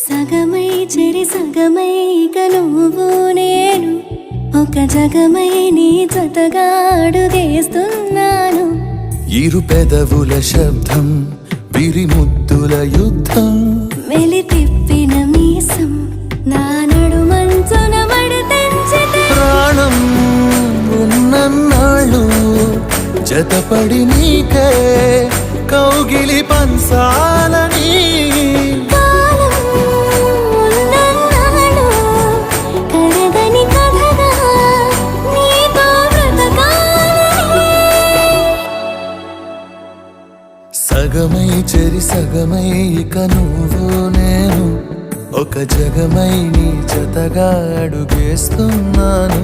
సగమై చెరి సగమై ఇక నువ్వు నేను ఒక జగమై నీ జతగా అడుగేస్తున్నాను. ఇరు పెదవుల శబ్దం విరిముద్దుల యుద్ధం మెలి తిప్పిన మీసం నా నడుమంచున మడతెంచితే ప్రాణం ఉన్నన్నాళ్ళు జతపడి నీకే కౌగిలి పంచాలని కాలం ఉన్నన్నాడు కడగని కథగా నీతో బ్రతకాలని. సగమై చెరి సగమై ఇక నువ్వు నేను ఒక జగమై నీ జతగా అడుగేస్తున్నాను.